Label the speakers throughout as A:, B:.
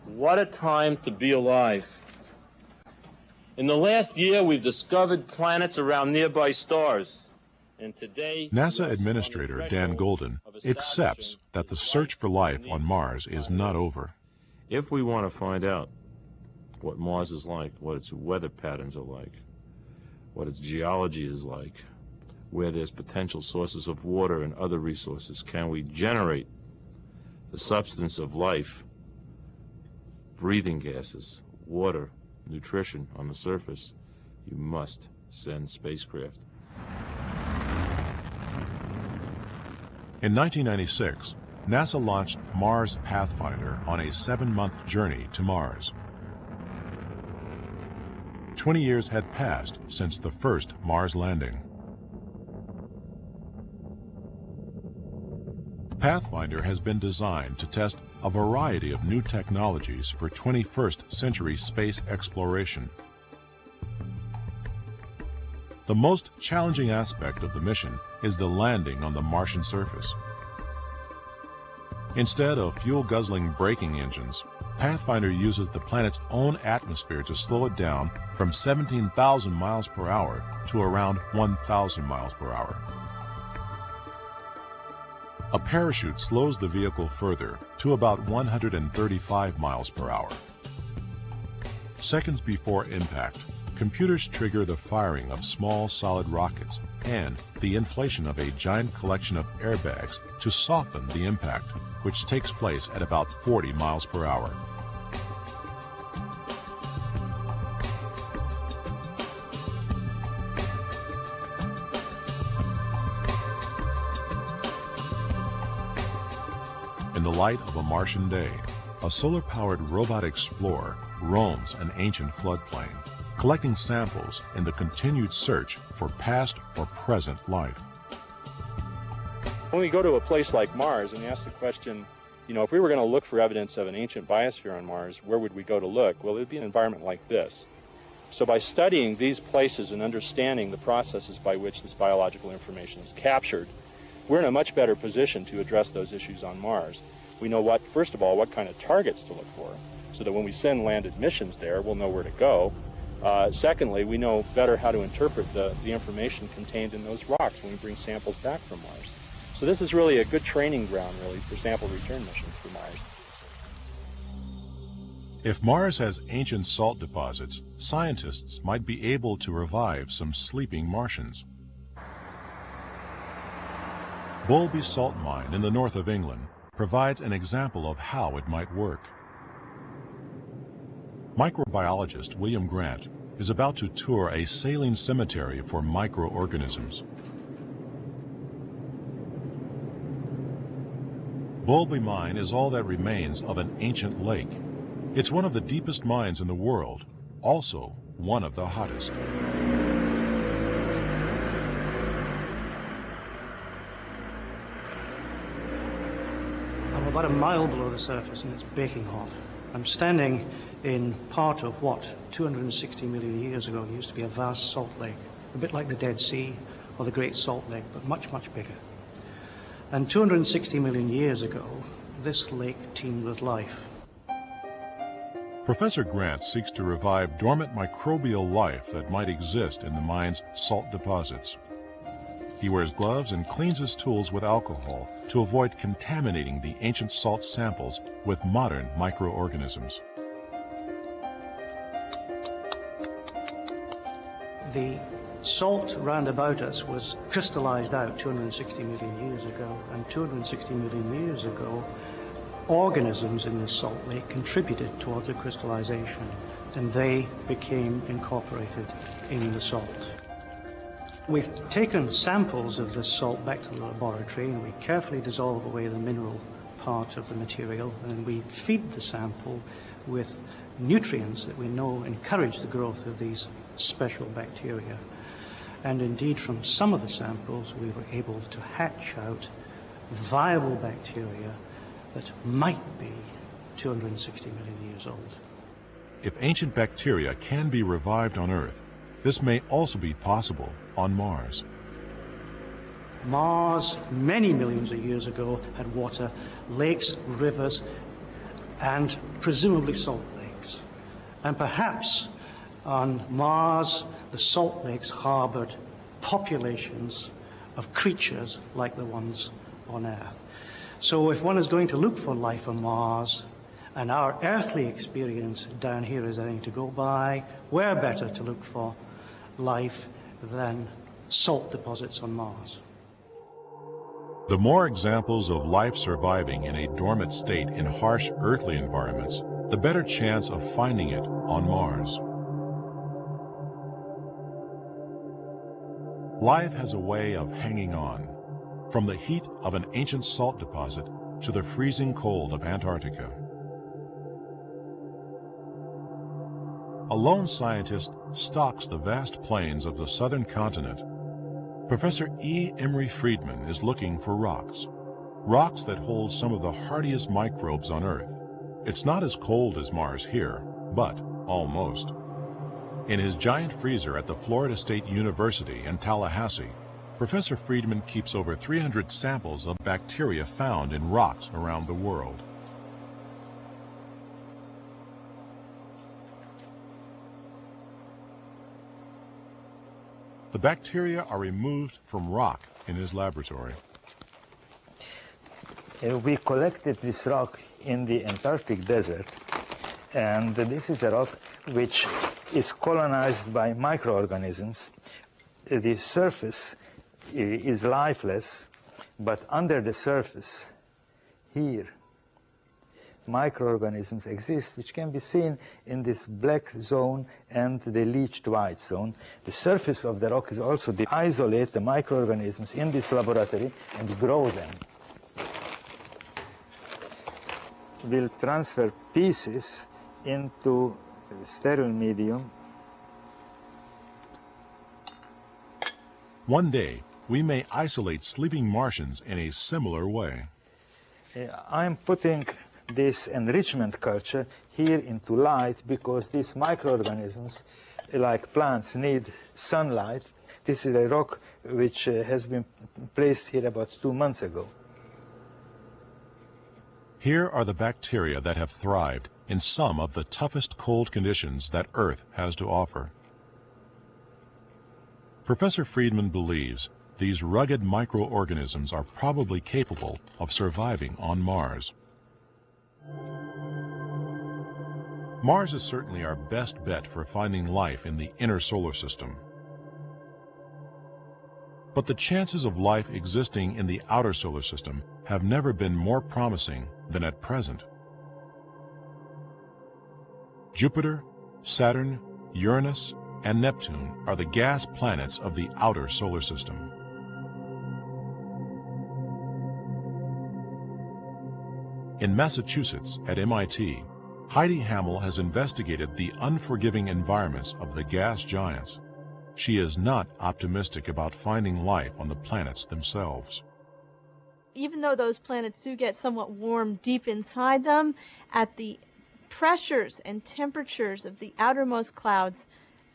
A: What a time to be alive. In the last year, we've discovered planets around nearby stars. And today,
B: NASA Administrator Dan Golden accepts that the search for life on Mars is not over.
A: If we want to find out what Mars is like, what its weather patterns are like, what its geology is like, where there's potential sources of water and other resources, can we generate the substance of life, breathing gases, water, nutrition on the surface, you must send spacecraft.
B: In 1996, NASA launched Mars Pathfinder on a 7-month journey to Mars. 20 years had passed since the first Mars landing. Pathfinder has been designed to test a variety of new technologies for 21st century space exploration. The most challenging aspect of the mission is the landing on the Martian surface. Instead of fuel-guzzling braking engines, Pathfinder uses the planet's own atmosphere to slow it down from 17,000 miles per hour to around 1,000 miles per hour. A parachute slows the vehicle further to about 135 miles per hour. Seconds before impact, computers trigger the firing of small solid rockets and the inflation of a giant collection of airbags to soften the impact, which takes place at about 40 miles per hour. In the light of a Martian day, a solar-powered robot explorer roams an ancient floodplain, collecting samples in the continued search for past or present life.
C: When we go to a place like Mars and we ask the question, if we were going to look for evidence of an ancient biosphere on Mars, where would we go to look? Well, it would be an environment like this. So by studying these places and understanding the processes by which this biological information is captured, we're in a much better position to address those issues on Mars. We know first of all, what kind of targets to look for, so that when we send landed missions there, we'll know where to go. Secondly, we know better how to interpret the information contained in those rocks when we bring samples back from Mars. So this is really a good training ground, really, for sample return missions for Mars.
B: If Mars has ancient salt deposits, scientists might be able to revive some sleeping Martians. Bolby Salt Mine in the north of England provides an example of how it might work. Microbiologist William Grant is about to tour a saline cemetery for microorganisms. Bolby Mine is all that remains of an ancient lake. It's one of the deepest mines in the world, also one of the hottest.
D: I'm about a mile below the surface and it's baking hot. I'm standing in part of what 260 million years ago used to be a vast salt lake, a bit like the Dead Sea or the Great Salt Lake, but much, much bigger. And 260 million years ago, this lake teemed with life.
B: Professor Grant seeks to revive dormant microbial life that might exist in the mine's salt deposits. He wears gloves and cleans his tools with alcohol to avoid contaminating the ancient salt samples with modern microorganisms.
D: The salt round about us was crystallized out 260 million years ago, and 260 million years ago, organisms in the salt lake contributed towards the crystallization, and they became incorporated in the salt. We've taken samples of this salt back to the laboratory, and we carefully dissolve away the mineral part of the material, and we feed the sample with nutrients that we know encourage the growth of these special bacteria. And indeed, from some of the samples, we were able to hatch out viable bacteria that might be 260 million years old.
B: If ancient bacteria can be revived on Earth, this may also be possible on Mars.
D: Mars, many millions of years ago, had water, lakes, rivers, and presumably salt lakes. And perhaps on Mars, the salt lakes harbored populations of creatures like the ones on Earth. So if one is going to look for life on Mars, and our earthly experience down here is anything to go by, where better to look for life than salt deposits on Mars?
B: The more examples of life surviving in a dormant state in harsh earthly environments, the better chance of finding it on Mars. Life has a way of hanging on, from the heat of an ancient salt deposit to the freezing cold of Antarctica. A lone scientist stalks the vast plains of the southern continent. Professor E. Emery Friedman is looking for rocks that hold some of the hardiest microbes on Earth. It's not as cold as Mars here, but almost. In his giant freezer at the Florida State University in Tallahassee, Professor Friedman keeps over 300 samples of bacteria found in rocks around the world. The bacteria are removed from rock in his laboratory.
E: We collected this rock in the Antarctic desert, and this is a rock which is colonized by microorganisms. The surface is lifeless, but under the surface, here, microorganisms exist, which can be seen in this black zone and the leached white zone. The surface of the rock is also to isolate the microorganisms in this laboratory and grow them. We'll transfer pieces into sterile medium.
B: One day, we may isolate sleeping Martians in a similar way.
E: I'm putting this enrichment culture here into light because these microorganisms, like plants, need sunlight. This is a rock which has been placed here about 2 months ago.
B: Here are the bacteria that have thrived in some of the toughest cold conditions that Earth has to offer. Professor Friedman believes these rugged microorganisms are probably capable of surviving on Mars. Mars is certainly our best bet for finding life in the inner solar system. But the chances of life existing in the outer solar system have never been more promising than at present. Jupiter, Saturn, Uranus, and Neptune are the gas planets of the outer solar system. In Massachusetts at MIT, Heidi Hamel has investigated the unforgiving environments of the gas giants. She is not optimistic about finding life on the planets themselves.
F: Even though those planets do get somewhat warm deep inside them, at the pressures and temperatures of the outermost clouds,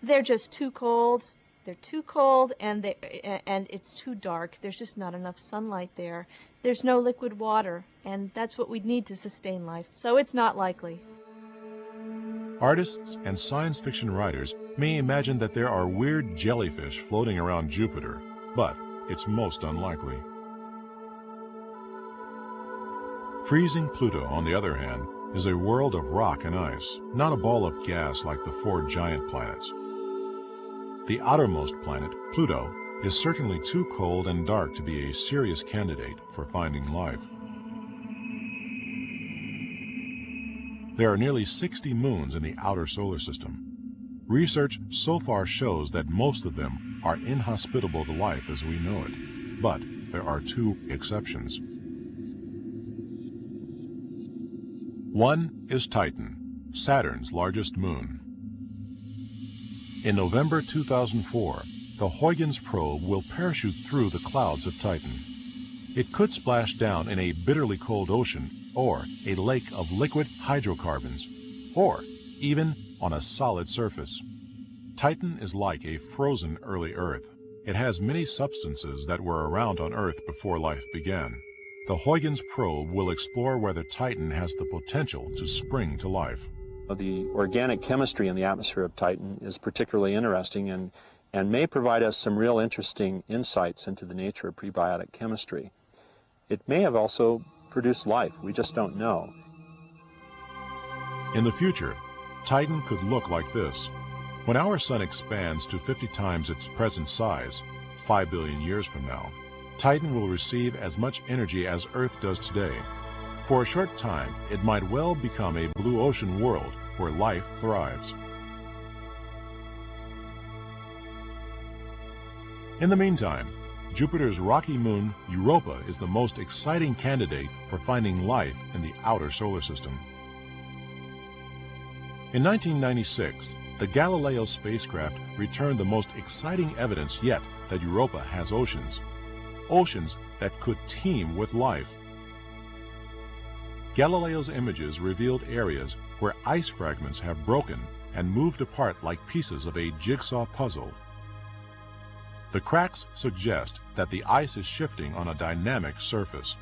F: they're just too cold. They're too cold, and it's too dark. There's just not enough sunlight there. There's no liquid water, and that's what we'd need to sustain life. So it's not likely.
B: Artists and science fiction writers may imagine that there are weird jellyfish floating around Jupiter, but it's most unlikely. Freezing Pluto, on the other hand, is a world of rock and ice, not a ball of gas like the 4 giant planets. The outermost planet, Pluto, is certainly too cold and dark to be a serious candidate for finding life. There are nearly 60 moons in the outer solar system. Research so far shows that most of them are inhospitable to life as we know it, but there are 2 exceptions. One is Titan, Saturn's largest moon. In November 2004, the Huygens probe will parachute through the clouds of Titan. It could splash down in a bitterly cold ocean, or a lake of liquid hydrocarbons, or even on a solid surface. Titan is like a frozen early Earth. It has many substances that were around on Earth before life began. the Huygens probe will explore whether Titan has the potential to spring to life.
C: The organic chemistry in the atmosphere of Titan is particularly interesting and may provide us some real interesting insights into the nature of prebiotic chemistry. It may have also produced life. We just don't know.
B: In the future, Titan could look like this. When our sun expands to 50 times its present size, 5 billion years from now, Titan will receive as much energy as Earth does today. For a short time, it might well become a blue ocean world where life thrives. In the meantime, Jupiter's rocky moon, Europa, is the most exciting candidate for finding life in the outer solar system. In 1996, the Galileo spacecraft returned the most exciting evidence yet that Europa has oceans. Oceans that could teem with life. Galileo's images revealed areas where ice fragments have broken and moved apart like pieces of a jigsaw puzzle. The cracks suggest that the ice is shifting on a dynamic surface.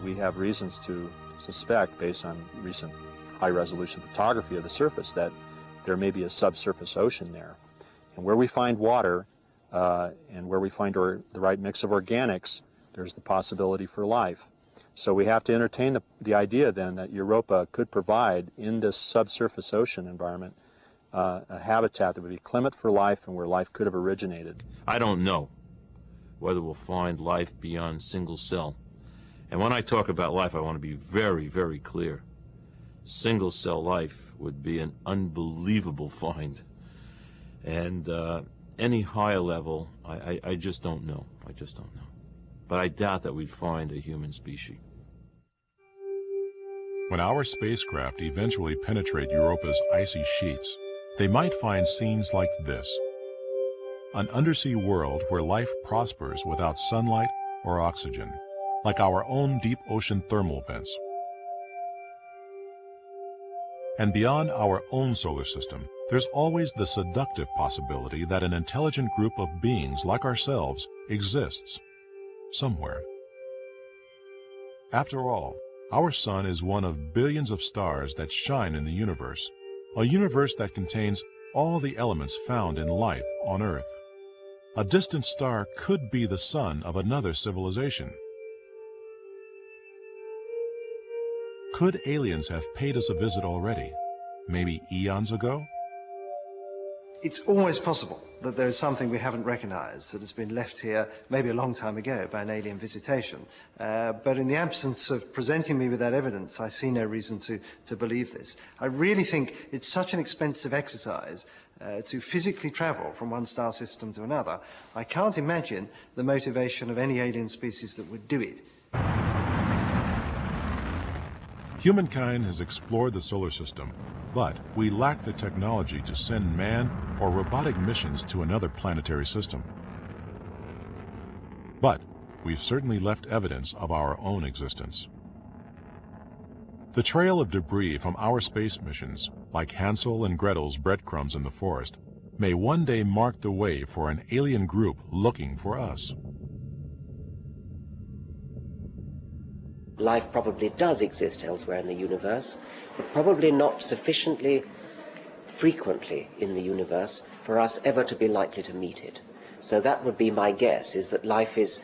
C: We have reasons to suspect, based on recent high-resolution photography of the surface, that there may be a subsurface ocean there. And where we find water and where we find the right mix of organics, there's the possibility for life. So we have to entertain the idea then that Europa could provide in this subsurface ocean environment a habitat that would be clement for life and where life could have originated.
A: I don't know whether we'll find life beyond single cell. And when I talk about life, I want to be very, very clear. Single cell life would be an unbelievable find. And any higher level, I just don't know. I just don't know. But I doubt that we'd find a human species.
B: When our spacecraft eventually penetrate Europa's icy sheets, they might find scenes like this. An undersea world where life prospers without sunlight or oxygen, like our own deep ocean thermal vents. And beyond our own solar system, there's always the seductive possibility that an intelligent group of beings like ourselves exists somewhere. After all, our sun is one of billions of stars that shine in the universe, a universe that contains all the elements found in life on Earth. A distant star could be the sun of another civilization. Could aliens have paid us a visit already, maybe eons ago?
G: It's always possible that there is something we haven't recognized that has been left here maybe a long time ago by an alien visitation. But in the absence of presenting me with that evidence, I see no reason to believe this. I really think it's such an expensive exercise to physically travel from one star system to another. I can't imagine the motivation of any alien species that would do it.
B: Humankind has explored the solar system, but we lack the technology to send man or robotic missions to another planetary system. But we've certainly left evidence of our own existence. The trail of debris from our space missions, like Hansel and Gretel's breadcrumbs in the forest, may one day mark the way for an alien group looking for us.
H: Life probably does exist elsewhere in the universe, but probably not sufficiently frequently in the universe for us ever to be likely to meet it. So that would be my guess, is that life is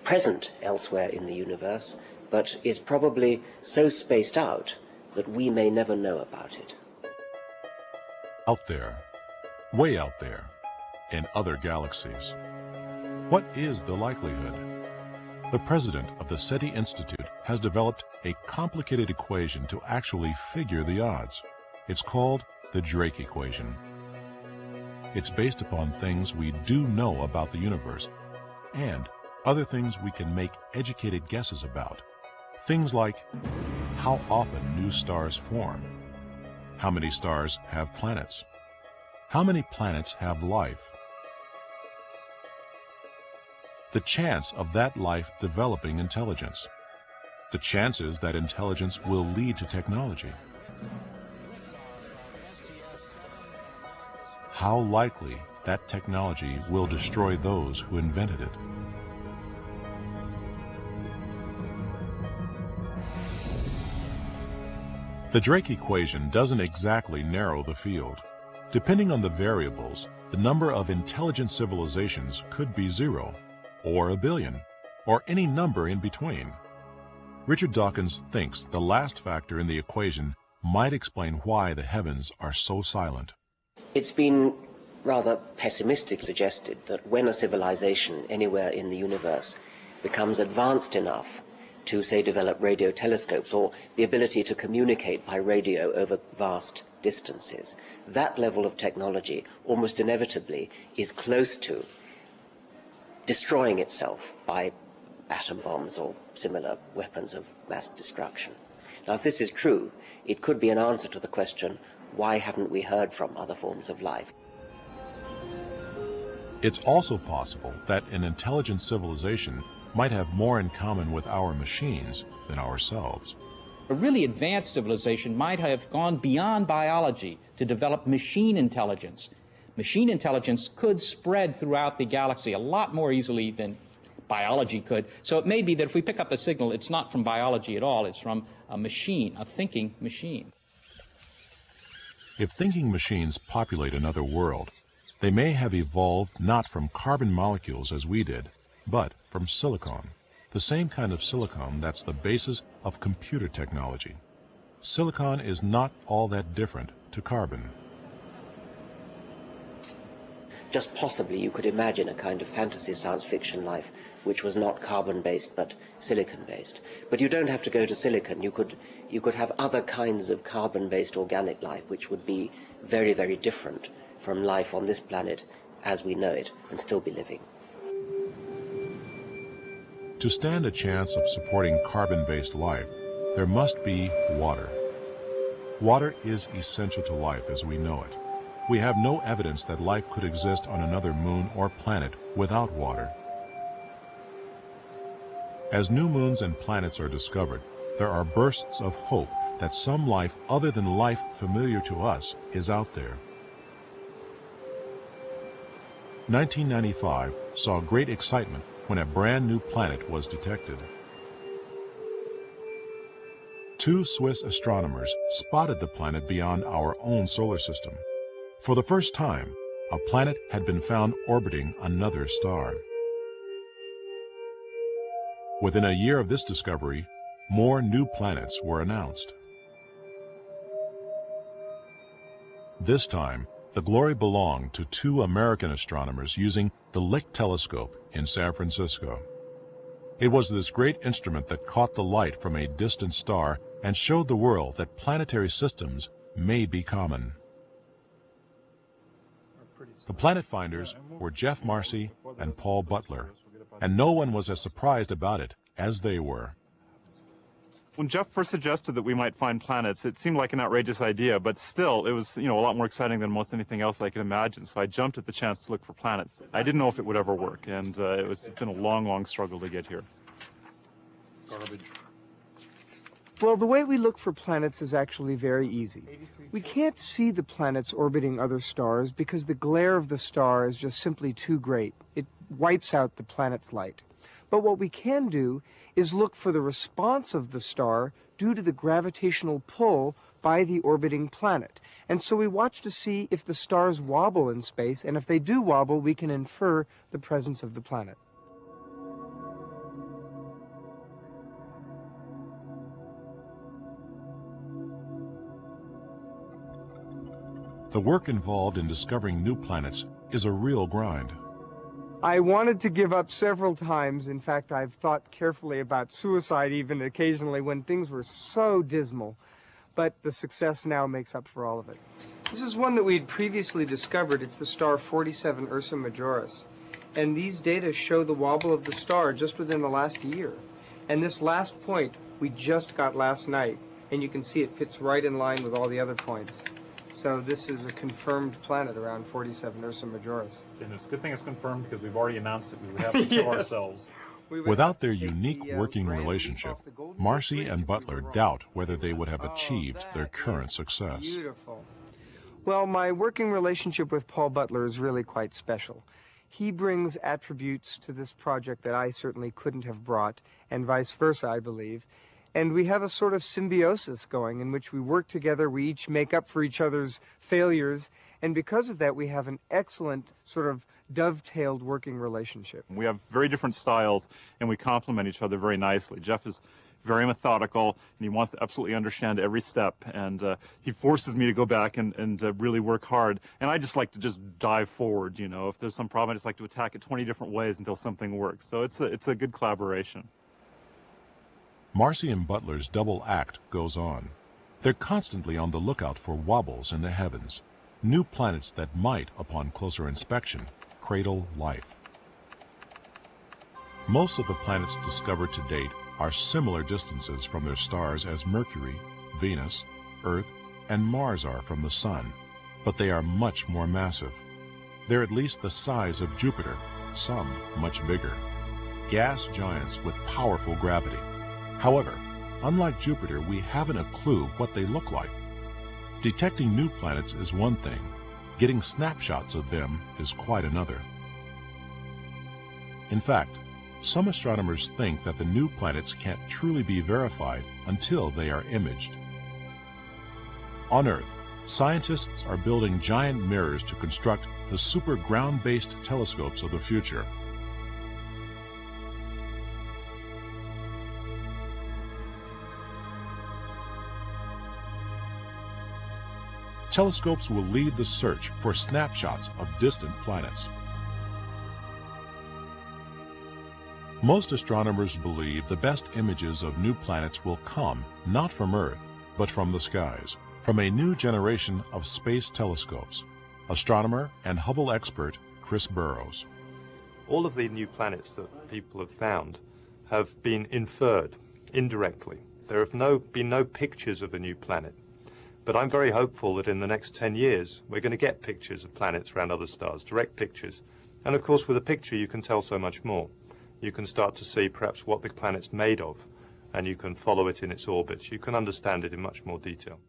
H: present elsewhere in the universe, but is probably so spaced out that we may never know about it.
B: Out there, way out there, in other galaxies. What is the likelihood? The president of the SETI Institute has developed a complicated equation to actually figure the odds. It's called the Drake equation. It's based upon things we do know about the universe and other things we can make educated guesses about. Things like how often new stars form, how many stars have planets, how many planets have life, the chance of that life developing intelligence, the chances that intelligence will lead to technology, how likely that technology will destroy those who invented it. The Drake equation doesn't exactly narrow the field. Depending on the variables, the number of intelligent civilizations could be 0, or 1 billion, or any number in between. Richard Dawkins thinks the last factor in the equation might explain why the heavens are so silent.
H: It's been rather pessimistically suggested that when a civilization anywhere in the universe becomes advanced enough to, say, develop radio telescopes or the ability to communicate by radio over vast distances, that level of technology almost inevitably is close to destroying itself by atom bombs or similar weapons of mass destruction. Now, if this is true, it could be an answer to the question, why haven't we heard from other forms of life?
B: It's also possible that an intelligent civilization might have more in common with our machines than ourselves.
I: A really advanced civilization might have gone beyond biology to develop machine intelligence. Machine intelligence could spread throughout the galaxy a lot more easily than biology could. So it may be that if we pick up a signal, it's not from biology at all, it's from a machine, a thinking machine.
B: If thinking machines populate another world, they may have evolved not from carbon molecules as we did, but from silicon, the same kind of silicon that's the basis of computer technology. Silicon is not all that different to carbon.
H: Just possibly you could imagine a kind of fantasy science fiction life which was not carbon-based but silicon-based. But you don't have to go to silicon. You could have other kinds of carbon-based organic life which would be very, very different from life on this planet as we know it and still be living.
B: To stand a chance of supporting carbon-based life, there must be water. Water is essential to life as we know it. We have no evidence that life could exist on another moon or planet without water. As new moons and planets are discovered, there are bursts of hope that some life other than life familiar to us is out there. 1995 saw great excitement when a brand new planet was detected. 2 Swiss astronomers spotted the planet beyond our own solar system. For the first time, a planet had been found orbiting another star. Within a year of this discovery, more new planets were announced. This time, the glory belonged to 2 American astronomers using the Lick telescope in San Francisco. It was this great instrument that caught the light from a distant star and showed the world that planetary systems may be common. The planet finders were Jeff Marcy and Paul Butler, and no one was as surprised about it as they were.
C: When Jeff first suggested that we might find planets, it seemed like an outrageous idea, but still, it was, a lot more exciting than most anything else I could imagine. So I jumped at the chance to look for planets. I didn't know if it would ever work, and it's been a long, long struggle to get here.
J: Garbage. Well, the way we look for planets is actually very easy. We can't see the planets orbiting other stars because the glare of the star is just simply too great. It wipes out the planet's light. But what we can do is look for the response of the star due to the gravitational pull by the orbiting planet. And so we watch to see if the stars wobble in space, and if they do wobble, we can infer the presence of the planet.
B: The work involved in discovering new planets is a real grind.
J: I wanted to give up several times. In fact, I've thought carefully about suicide even occasionally when things were so dismal. But the success now makes up for all of it. This is one that we had previously discovered. It's the star 47 Ursa Majoris. And these data show the wobble of the star just within the last year. And this last point we just got last night. And you can see it fits right in line with all the other points. So this is a confirmed planet around 47 Ursa Majoris.
C: And it's a good thing it's confirmed because we've already announced it. We would have to kill ourselves.
B: Without their unique working relationship, Marcy and Butler doubt whether they would have achieved their current success.
J: Beautiful. Well, my working relationship with Paul Butler is really quite special. He brings attributes to this project that I certainly couldn't have brought, and vice versa, I believe. And we have a sort of symbiosis going in which we work together, we each make up for each other's failures, and because of that we have an excellent sort of dovetailed working relationship.
K: We have very different styles and we complement each other very nicely. Jeff is very methodical and he wants to absolutely understand every step, and he forces me to go back and really work hard, and I just like to just dive forward. You know, if there's some problem I just like to attack it 20 different ways until something works. So it's a good collaboration.
B: Marcy and Butler's double act goes on. They're constantly on the lookout for wobbles in the heavens, new planets that might, upon closer inspection, cradle life. Most of the planets discovered to date are similar distances from their stars as Mercury, Venus, Earth, and Mars are from the Sun, but they are much more massive. They're at least the size of Jupiter, some much bigger. Gas giants with powerful gravity. However, unlike Jupiter, we haven't a clue what they look like. Detecting new planets is one thing. Getting snapshots of them is quite another. In fact, some astronomers think that the new planets can't truly be verified until they are imaged. On Earth, scientists are building giant mirrors to construct the super ground-based telescopes of the future. Telescopes will lead the search for snapshots of distant planets. Most astronomers believe the best images of new planets will come not from Earth, but from the skies, from a new generation of space telescopes. Astronomer and Hubble expert Chris Burrows.
L: All of the new planets that people have found have been inferred indirectly. There have been no pictures of a new planet. But I'm very hopeful that in the next 10 years we're going to get pictures of planets around other stars, direct pictures. And of course with a picture you can tell so much more. You can start to see perhaps what the planet's made of, and you can follow it in its orbits. You can understand it in much more detail.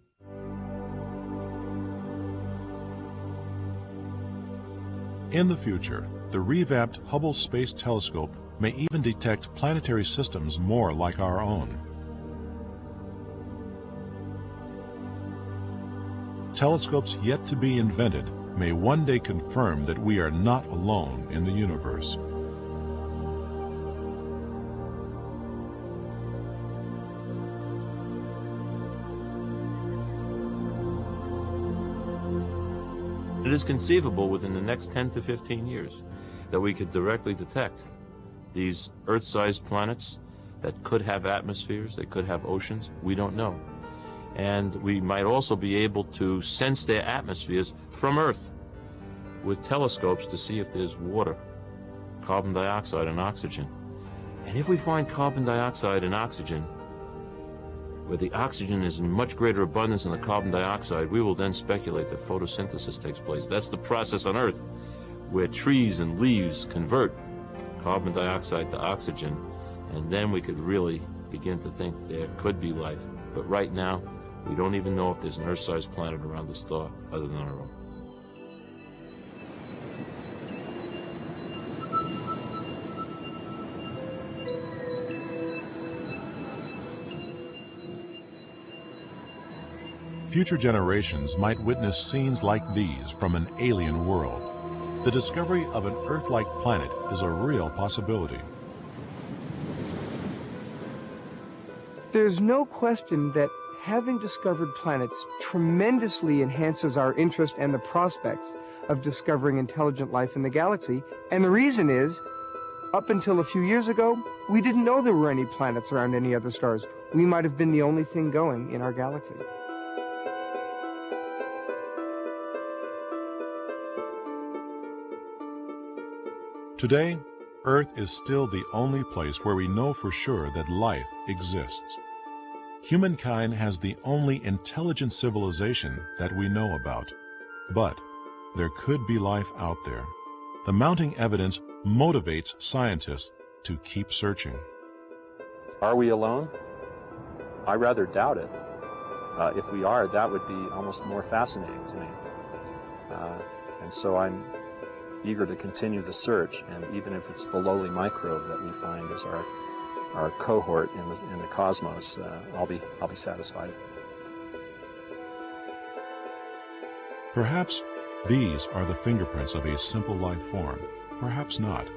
B: In the future, the revamped Hubble Space Telescope may even detect planetary systems more like our own. Telescopes yet to be invented may one day confirm that we are not alone in the universe.
A: It is conceivable within the next 10 to 15 years that we could directly detect these Earth-sized planets that could have atmospheres, they could have oceans, we don't know. And we might also be able to sense their atmospheres from Earth with telescopes to see if there's water, carbon dioxide, and oxygen. And if we find carbon dioxide and oxygen, where the oxygen is in much greater abundance than the carbon dioxide, we will then speculate that photosynthesis takes place. That's the process on Earth where trees and leaves convert carbon dioxide to oxygen, and then we could really begin to think there could be life. But right now, we don't even know if there's an Earth-sized planet around the star other than our own.
B: Future generations might witness scenes like these from an alien world. The discovery of an Earth-like planet is a real possibility.
J: There's no question that having discovered planets tremendously enhances our interest and the prospects of discovering intelligent life in the galaxy. And the reason is, up until a few years ago, we didn't know there were any planets around any other stars. We might have been the only thing going in our galaxy.
B: Today, Earth is still the only place where we know for sure that life exists. Humankind has the only intelligent civilization that we know about. But there could be life out there. The mounting evidence motivates scientists to keep searching.
C: Are we alone? I rather doubt it. If we are, that would be almost more fascinating to me. And so I'm eager to continue the search, and even if it's the lowly microbe that we find as our
M: our cohort in the cosmos, I'll be satisfied.
B: Perhaps these are the fingerprints of a simple life form. Perhaps not.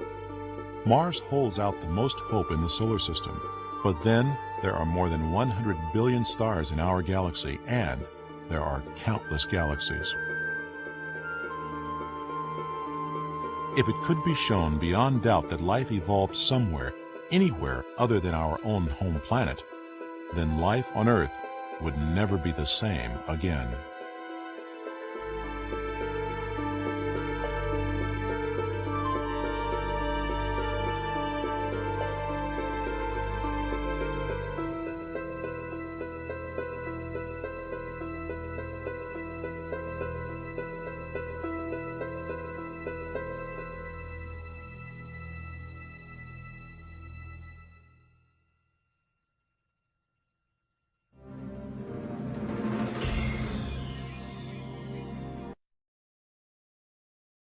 B: Mars holds out the most hope in the solar system, but then there are more than 100 billion stars in our galaxy, and there are countless galaxies. If it could be shown beyond doubt that life evolved somewhere, anywhere other than our own home planet, then life on Earth would never be the same again.